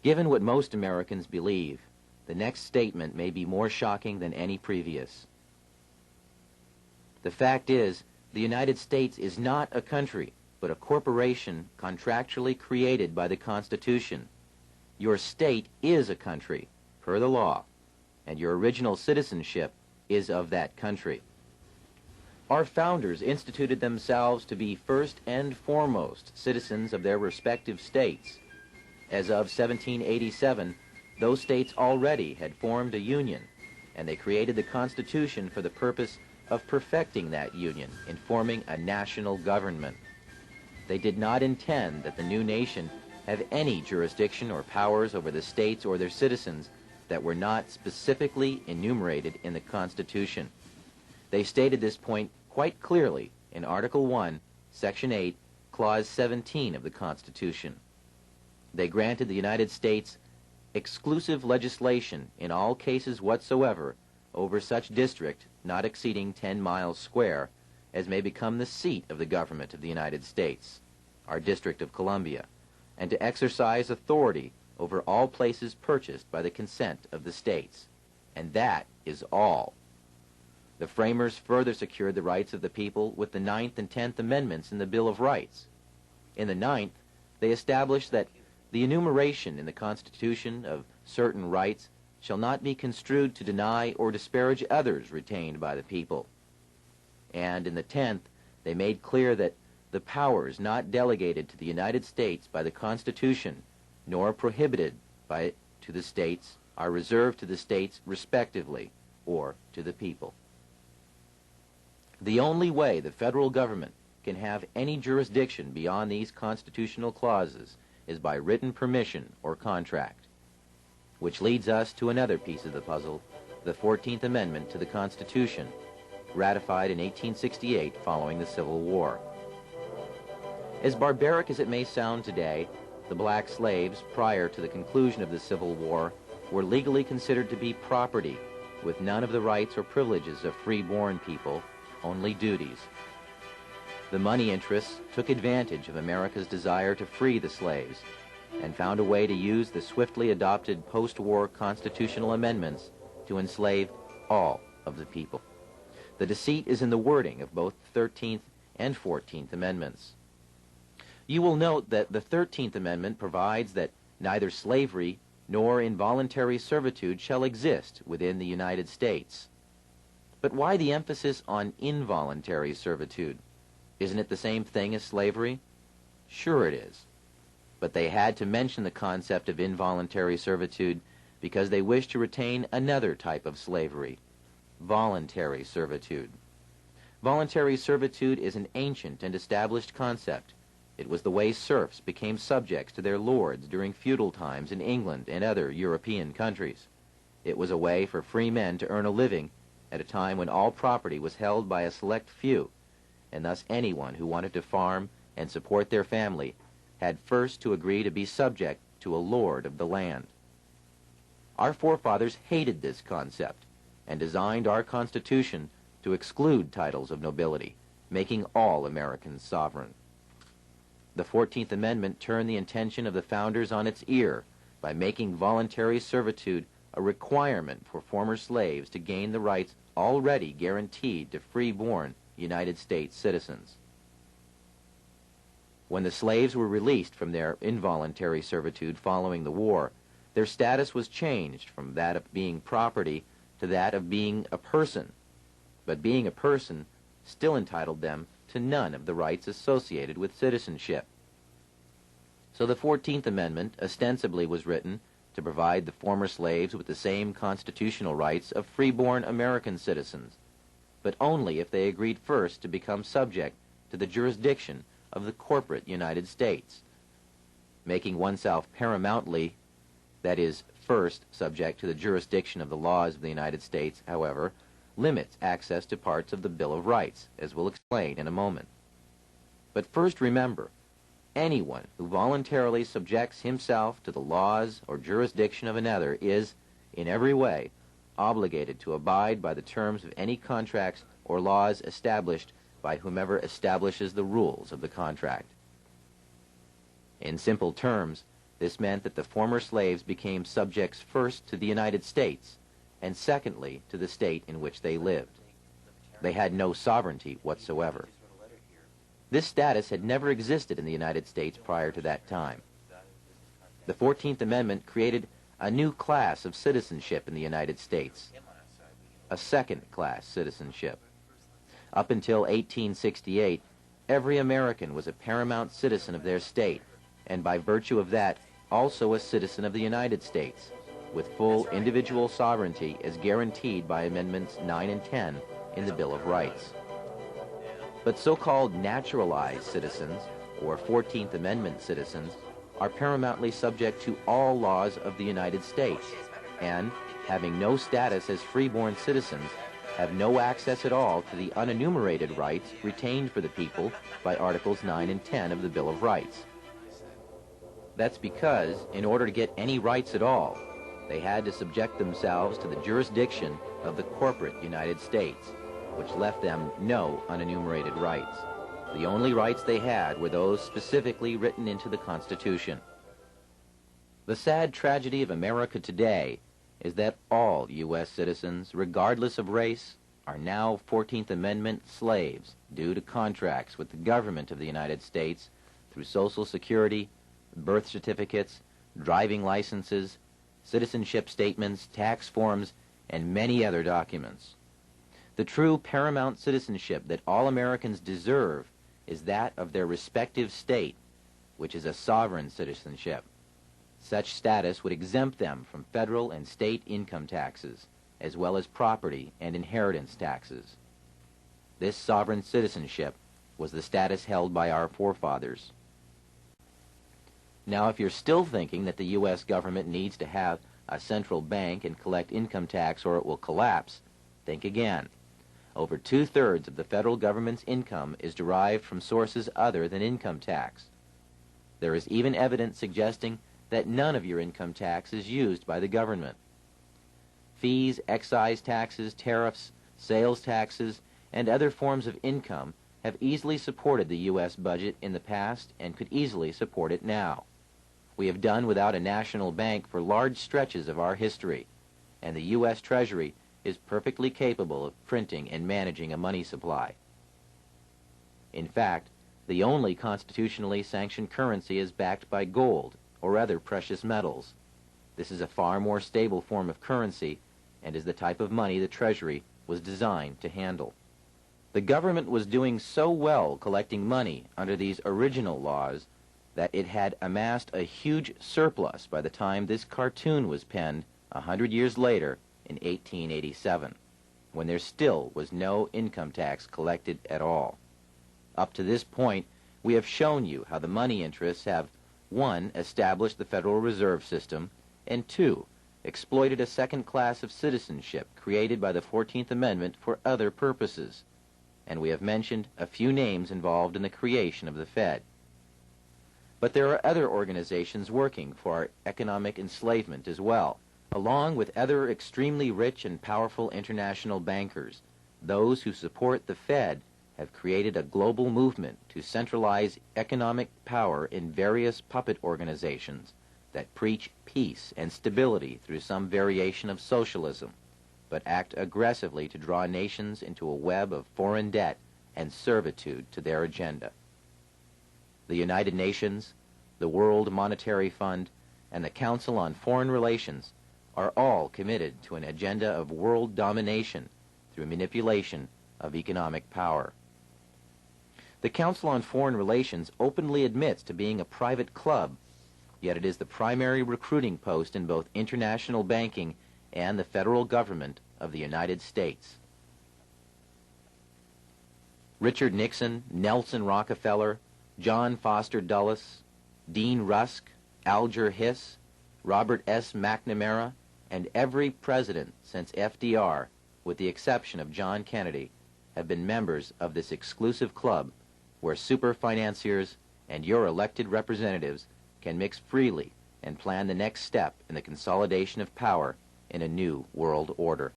Given what most Americans believe, the next statement may be more shocking than any previous. The fact is, the United States is not a country, but a corporation contractually created by the Constitution. Your state is a country, per the law, and your original citizenship is of that country. Our founders instituted themselves to be first and foremost citizens of their respective states. As of 1787, those states already had formed a union, and they created the Constitution for the purpose of perfecting that union in forming a national government. They did not intend that the new nation have any jurisdiction or powers over the states or their citizens that were not specifically enumerated in the Constitution. They stated this point quite clearly in Article 1, Section 8, Clause 17 of the Constitution. They granted the United States exclusive legislation in all cases whatsoever over such district not exceeding 10 miles square as may become the seat of the government of the United States, our District of Columbia, and to exercise authority over all places purchased by the consent of the states. And that is all. The framers further secured the rights of the people with the 9th and 10th Amendments in the Bill of Rights. In the 9th, they established that the enumeration in the Constitution of certain rights shall not be construed to deny or disparage others retained by the people. And in the 10th, they made clear that the powers not delegated to the United States by the Constitution, nor prohibited by it to the states, are reserved to the states respectively, or to the people. The only way the federal government can have any jurisdiction beyond these constitutional clauses is by written permission or contract. Which leads us to another piece of the puzzle, the 14th Amendment to the Constitution, ratified in 1868 following the Civil War. As barbaric as it may sound today, the black slaves, prior to the conclusion of the Civil War, were legally considered to be property, with none of the rights or privileges of free-born people, only duties. The money interests took advantage of America's desire to free the slaves and found a way to use the swiftly adopted post-war constitutional amendments to enslave all of the people. The deceit is in the wording of both the 13th and 14th Amendments. You will note that the 13th Amendment provides that neither slavery nor involuntary servitude shall exist within the United States. But why the emphasis on involuntary servitude? Isn't it the same thing as slavery? Sure it is. But they had to mention the concept of involuntary servitude because they wished to retain another type of slavery, voluntary servitude. Voluntary servitude is an ancient and established concept. It was the way serfs became subjects to their lords during feudal times in England and other European countries. It was a way for free men to earn a living at a time when all property was held by a select few, and thus anyone who wanted to farm and support their family had first to agree to be subject to a lord of the land. Our forefathers hated this concept and designed our Constitution to exclude titles of nobility, making all Americans sovereign. The 14th Amendment turned the intention of the founders on its ear by making voluntary servitude a requirement for former slaves to gain the rights already guaranteed to free-born United States citizens. When the slaves were released from their involuntary servitude following the war, their status was changed from that of being property to that of being a person. But being a person still entitled them to none of the rights associated with citizenship. So the 14th Amendment ostensibly was written to provide the former slaves with the same constitutional rights of free-born American citizens, but only if they agreed first to become subject to the jurisdiction of the corporate United States. Making oneself paramountly, that is, first subject to the jurisdiction of the laws of the United States, however, limits access to parts of the Bill of Rights, as we'll explain in a moment. But first remember, anyone who voluntarily subjects himself to the laws or jurisdiction of another is, in every way, obligated to abide by the terms of any contracts or laws established by whomever establishes the rules of the contract. In simple terms, This meant that the former slaves became subjects first to the United States, and secondly to the state in which they lived. They had no sovereignty whatsoever. This status had never existed in the United States prior to that time. The 14th Amendment created a new class of citizenship in the United States, a second-class citizenship. Up until 1868, every American was a paramount citizen of their state, and by virtue of that, also a citizen of the United States, with full individual sovereignty as guaranteed by Amendments 9 and 10 in the Bill of Rights. But so-called naturalized citizens, or 14th Amendment citizens, are paramountly subject to all laws of the United States, and, having no status as freeborn citizens, have no access at all to the unenumerated rights retained for the people by Articles 9 and 10 of the Bill of Rights. That's because, in order to get any rights at all, they had to subject themselves to the jurisdiction of the corporate United States, which left them no unenumerated rights. The only rights they had were those specifically written into the Constitution. The sad tragedy of America today is that all U.S. citizens, regardless of race, are now 14th Amendment slaves due to contracts with the government of the United States through Social Security, birth certificates, driving licenses, citizenship statements, tax forms, and many other documents. The true paramount citizenship that all Americans deserve is that of their respective state, which is a sovereign citizenship. Such status would exempt them from federal and state income taxes, as well as property and inheritance taxes. This sovereign citizenship was the status held by our forefathers. Now, if you're still thinking that the U.S. government needs to have a central bank and collect income tax or it will collapse, think again. Over 2/3 of the federal government's income is derived from sources other than income tax. There is even evidence suggesting that none of your income tax is used by the government. Fees, excise taxes, tariffs, sales taxes, and other forms of income have easily supported the U.S. budget in the past and could easily support it now. We have done without a national bank for large stretches of our history, and the U.S. Treasury is perfectly capable of printing and managing a money supply. In fact, the only constitutionally sanctioned currency is backed by gold or other precious metals. This is a far more stable form of currency and is the type of money the Treasury was designed to handle. The government was doing so well collecting money under these original laws that it had amassed a huge surplus by the time this cartoon was penned 100 years later in 1887, when there still was no income tax collected at all. Up to this point, we have shown you how the money interests have 1. Established the Federal Reserve System, and 2. Exploited a second class of citizenship created by the 14th Amendment for other purposes. And we have mentioned a few names involved in the creation of the Fed. But there are other organizations working for our economic enslavement as well, along with other extremely rich and powerful international bankers. Those who support the Fed have created a global movement to centralize economic power in various puppet organizations that preach peace and stability through some variation of socialism, but act aggressively to draw nations into a web of foreign debt and servitude to their agenda. The United Nations, the World Monetary Fund, and the Council on Foreign Relations are all committed to an agenda of world domination through manipulation of economic power. The Council on Foreign Relations openly admits to being a private club, yet it is the primary recruiting post in both international banking and the federal government of the United States. Richard Nixon, Nelson Rockefeller, John Foster Dulles, Dean Rusk, Alger Hiss, Robert S. McNamara, and every president since FDR, with the exception of John Kennedy, have been members of this exclusive club where super financiers and your elected representatives can mix freely and plan the next step in the consolidation of power in a new world order.